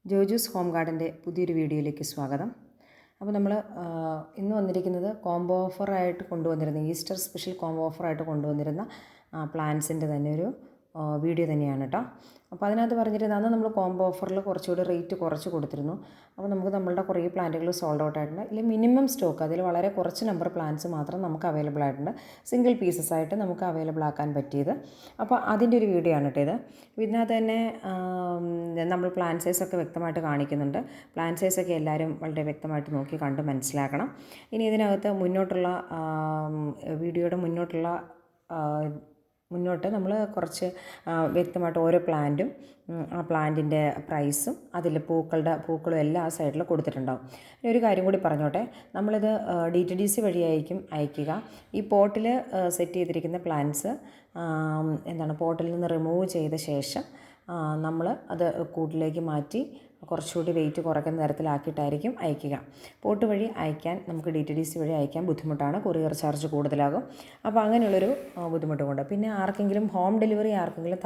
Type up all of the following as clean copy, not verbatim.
ജോജൂസ് home ഗാർഡൻ്റെ പുതിയൊരു വീഡിയോയിലേക്ക് സ്വാഗതം. അപ്പോൾ നമ്മൾ ഇന്ന് വന്നിരിക്കുന്നത് കോംബോ ഓഫറായിട്ട് കൊണ്ടുവന്നിരുന്ന ഈസ്റ്റർ സ്പെഷ്യൽ കോംബോ ഓഫറായിട്ട് കൊണ്ടുവന്നിരുന്ന പ്ലാന്റ്സിൻ്റെ തന്നെ ഒരു വീഡിയോ തന്നെയാണ് കേട്ടോ. അപ്പോൾ അതിനകത്ത് പറഞ്ഞിരുന്നത് അന്ന് നമ്മൾ കോംബോ ഓഫറിൽ കുറച്ചുകൂടി റേറ്റ് കുറച്ച് കൊടുത്തിരുന്നു. അപ്പോൾ നമുക്ക് നമ്മളുടെ കുറേ പ്ലാന്റുകൾ സോൾഡ് ഔട്ട് ആയിട്ടുണ്ട്. ഇതിൽ മിനിമം സ്റ്റോക്ക്, അതിൽ വളരെ കുറച്ച് നമ്പർ പ്ലാന്റ്സ് മാത്രം നമുക്ക് അവൈലബിൾ ആയിട്ടുണ്ട്. സിംഗിൾ പീസസ് ആയിട്ട് നമുക്ക് അവൈലബിൾ ആക്കാൻ പറ്റിയത്. അപ്പോൾ അതിൻ്റെ ഒരു വീഡിയോ ആണ് കേട്ടോ ഇത്. ഇതിനകത്ത് തന്നെ നമ്മൾ പ്ലാന്റ് സൈസൊക്കെ വ്യക്തമായിട്ട് കാണിക്കുന്നുണ്ട്. പ്ലാന്റ് സൈസൊക്കെ എല്ലാവരും വളരെ വ്യക്തമായിട്ട് നോക്കി കണ്ട് മനസ്സിലാക്കണം. ഇനി ഇതിനകത്ത് മുന്നോട്ടുള്ള വീഡിയോയുടെ മുന്നോട്ട് നമ്മൾ കുറച്ച് വ്യക്തമായിട്ട് ഓരോ പ്ലാന്റും ആ പ്ലാന്റിൻ്റെ പ്രൈസും അതിൽ പൂക്കളും എല്ലാം ആ സൈഡിൽ കൊടുത്തിട്ടുണ്ടാവും. ഇനി ഒരു കാര്യം കൂടി പറഞ്ഞോട്ടെ, നമ്മളിത് DTDC വഴിയായിരിക്കും അയക്കുക. ഈ പോട്ടിൽ സെറ്റ് ചെയ്തിരിക്കുന്ന പ്ലാന്റ്സ് പോട്ടിൽ നിന്ന് റിമൂവ് ചെയ്ത ശേഷം നമ്മൾ അത് കൂട്ടിലേക്ക് മാറ്റി കുറച്ചുകൂടി വെയിറ്റ് കുറയ്ക്കുന്ന തരത്തിലാക്കിയിട്ടായിരിക്കും അയക്കുക. പോട്ട് വഴി അയക്കാൻ നമുക്ക് DTDC വഴി അയക്കാൻ ബുദ്ധിമുട്ടാണ്, കൊറിയർ ചാർജ് കൂടുതലാകും. അപ്പോൾ അങ്ങനെയുള്ളൊരു ബുദ്ധിമുട്ട് കൊണ്ട് പിന്നെ ആർക്കെങ്കിലും ഹോം ഡെലിവറി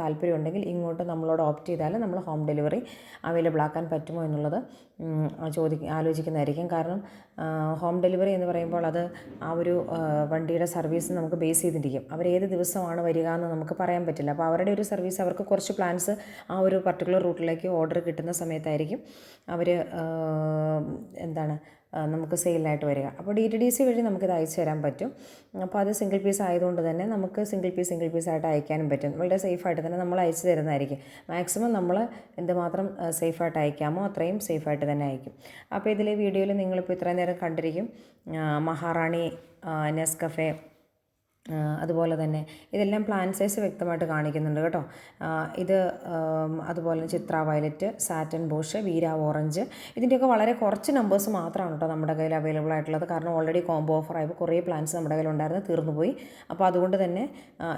താല്പര്യമുണ്ടെങ്കിൽ ഇങ്ങോട്ട് നമ്മളോട് ഓപ്റ്റ് ചെയ്താൽ നമ്മൾ ഹോം ഡെലിവറി അവൈലബിൾ ആക്കാൻ പറ്റുമോ എന്നുള്ളത് ആലോചിക്കുന്നതായിരിക്കും. കാരണം ഹോം ഡെലിവറി എന്ന് പറയുമ്പോൾ അത് ആ ഒരു വണ്ടിയുടെ സർവീസ് നമുക്ക് ബേസ് ചെയ്തിരിക്കും. അവരേത് ദിവസമാണ് വരിക എന്ന് നമുക്ക് പറയാൻ പറ്റില്ല. അപ്പോൾ അവരുടെ ഒരു സർവീസ്, അവർക്ക് കുറച്ച് പ്ലാൻസ് ആ ഒരു പർട്ടിക്കുലർ റൂട്ടിലേക്ക് ഓർഡർ കിട്ടുന്ന സമയത്തായിരിക്കും അവർ നമുക്ക് സെയിലായിട്ട് വരിക. അപ്പോൾ DTDC വഴി നമുക്കിത് അയച്ചു തരാൻ പറ്റും. അപ്പോൾ അത് സിംഗിൾ പീസ് ആയതുകൊണ്ട് തന്നെ നമുക്ക് സിംഗിൾ പീസ് ആയിട്ട് അയക്കാനും പറ്റും. വളരെ സേഫായിട്ട് തന്നെ നമ്മൾ അയച്ചു തരുന്നതായിരിക്കും. മാക്സിമം നമ്മൾ എന്തുമാത്രം സേഫായിട്ട് അയക്കാമോ അത്രയും സേഫായിട്ട് തന്നെ അയക്കും. അപ്പോൾ ഇതിലെ വീഡിയോയിൽ നിങ്ങളിപ്പോൾ ഇത്രയും നേരം കണ്ടിരിക്കും മഹാറാണി, നെസ്കഫേ, അതുപോലെ തന്നെ ഇതെല്ലാം പ്ലാന്റ് സൈസ് വ്യക്തമായിട്ട് കാണിക്കുന്നുണ്ട് കേട്ടോ. ഇത് അതുപോലെ ചിത്ര വയലറ്റ്, സാറ്റൻ ബോഷ്, വീര ഓറഞ്ച്, ഇതിൻ്റെയൊക്കെ വളരെ കുറച്ച് നമ്പേഴ്സ് മാത്രമാണ് കേട്ടോ നമ്മുടെ കയ്യിൽ അവൈലബിൾ ആയിട്ടുള്ളത്. കാരണം ഓൾറെഡി കോംബോ ഓഫറായപ്പോൾ കുറേ പ്ലാന്റ്സ് നമ്മുടെ കയ്യിലുണ്ടായിരുന്നു, തീർന്നുപോയി. അപ്പോൾ അതുകൊണ്ട് തന്നെ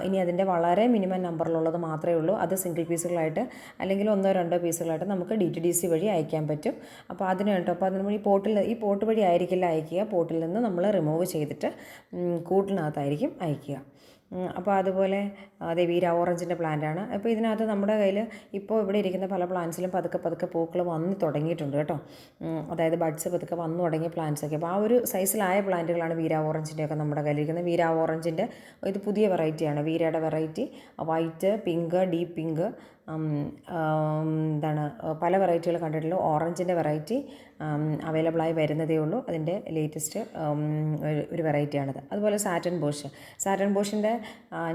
ഇനി അതിൻ്റെ വളരെ മിനിമം നമ്പറിലുള്ളത് മാത്രമേ ഉള്ളൂ. അത് സിംഗിൾ പീസുകളായിട്ട് അല്ലെങ്കിൽ 1-2 പീസുകളായിട്ട് നമുക്ക് DTDC വഴി അയക്കാൻ പറ്റും. അപ്പോൾ അതിന് കേട്ടോ, അപ്പോൾ അതിന് ഈ പോട്ട് വഴി ആയിരിക്കില്ല അയക്കുക. പോട്ടിൽ നിന്ന് നമ്മൾ റിമൂവ് ചെയ്തിട്ട് കൂട്ടിനകത്തായിരിക്കും അയക്കുക. അപ്പോൾ അതുപോലെ അതേ വീര ഓറഞ്ചിൻ്റെ പ്ലാന്റാണ്. അപ്പോൾ ഇതിനകത്ത് നമ്മുടെ കയ്യിൽ ഇപ്പോൾ ഇവിടെ ഇരിക്കുന്ന പല പ്ലാന്റ്സിലും പതുക്കെ പൂക്കൾ വന്ന് തുടങ്ങിയിട്ടുണ്ട് കേട്ടോ. അതായത് ബഡ്സ് പതുക്കെ വന്നു തുടങ്ങിയ പ്ലാന്റ്സൊക്കെ. അപ്പോൾ ആ ഒരു സൈസിലായ പ്ലാന്റുകളാണ് വീര ഓറഞ്ചിൻ്റെയൊക്കെ നമ്മുടെ കയ്യിലിരിക്കുന്നത്. വീര ഓറഞ്ചിൻ്റെ ഇത് പുതിയ വെറൈറ്റിയാണ്. വീരയുടെ variety white, pink, deep pink, പല വെറൈറ്റികൾ കണ്ടിട്ടുള്ളൂ. ഓറഞ്ചിൻ്റെ വെറൈറ്റി അവൈലബിളായി വരുന്നതേ ഉള്ളൂ. അതിൻ്റെ ലേറ്റസ്റ്റ് ഒരു വെറൈറ്റിയാണിത്. അതുപോലെ സാറ്റൻ ബോഷിൻ്റെ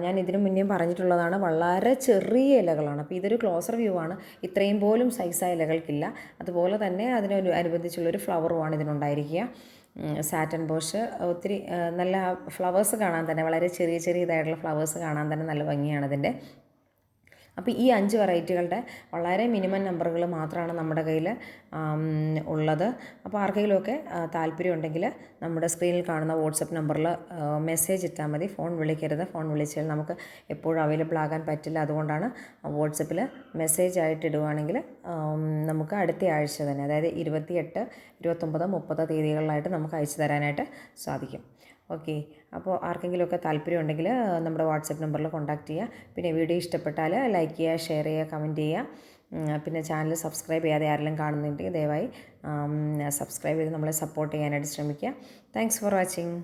ഞാൻ ഇതിനു മുന്നേ പറഞ്ഞിട്ടുള്ളതാണ്, വളരെ ചെറിയ ഇലകളാണ്. അപ്പോൾ ഇതൊരു ക്ലോസർ വ്യൂ ആണ്. ഇത്രയും പോലും സൈസായ ഇലകൾക്കില്ല. അതുപോലെ തന്നെ അനുബന്ധിച്ചുള്ളൊരു ഫ്ലവറുമാണ് ഇതിനുണ്ടായിരിക്കുക. സാറ്റൻ ബോഷ് ഒത്തിരി നല്ല ഫ്ലവേഴ്സ് കാണാൻ തന്നെ, വളരെ ചെറിയ ഇതായിട്ടുള്ള ഫ്ലവേഴ്സ് കാണാൻ തന്നെ നല്ല ഭംഗിയാണ് ഇതിൻ്റെ. അപ്പോൾ ഈ 5 വെറൈറ്റികളുടെ വളരെ മിനിമം നമ്പറുകൾ മാത്രമാണ് നമ്മുടെ കയ്യിൽ ഉള്ളത്. അപ്പോൾ ആർക്കെങ്കിലുമൊക്കെ താല്പര്യമുണ്ടെങ്കിൽ നമ്മുടെ സ്ക്രീനിൽ കാണുന്ന വാട്സപ്പ് നമ്പറിൽ മെസ്സേജ് ഇട്ടാൽ മതി. ഫോൺ വിളിക്കരുത്. ഫോൺ വിളിച്ചാൽ നമുക്ക് എപ്പോഴും അവൈലബിൾ ആകാൻ പറ്റില്ല. അതുകൊണ്ടാണ് വാട്സപ്പിൽ മെസ്സേജ് ആയിട്ട് ഇടുകയാണെങ്കിൽ നമുക്ക് അടുത്ത ആഴ്ച തന്നെ, അതായത് 28, 29, 30 തീയതികളിലായിട്ട് നമുക്ക് അയച്ചു തരാനായിട്ട് സാധിക്കും. ഓക്കെ. അപ്പോൾ ആർക്കെങ്കിലുമൊക്കെ താല്പര്യമുണ്ടെങ്കിൽ നമ്മുടെ വാട്സപ്പ് നമ്പറിൽ കോൺടാക്റ്റ് ചെയ്യുക. പിന്നെ വീഡിയോ ഇഷ്ടപ്പെട്ടാൽ ലൈക്ക് ചെയ്യുക, ഷെയർ ചെയ്യുക, കമൻറ്റ് ചെയ്യുക. പിന്നെ ചാനൽ സബ്സ്ക്രൈബ് ചെയ്യാതെ ആരെങ്കിലും കാണുന്നുണ്ടെങ്കിൽ ദയവായി സബ്സ്ക്രൈബ് ചെയ്ത് നമ്മളെ സപ്പോർട്ട് ചെയ്യാനായിട്ട് ശ്രമിക്കുക. Thanks for watching.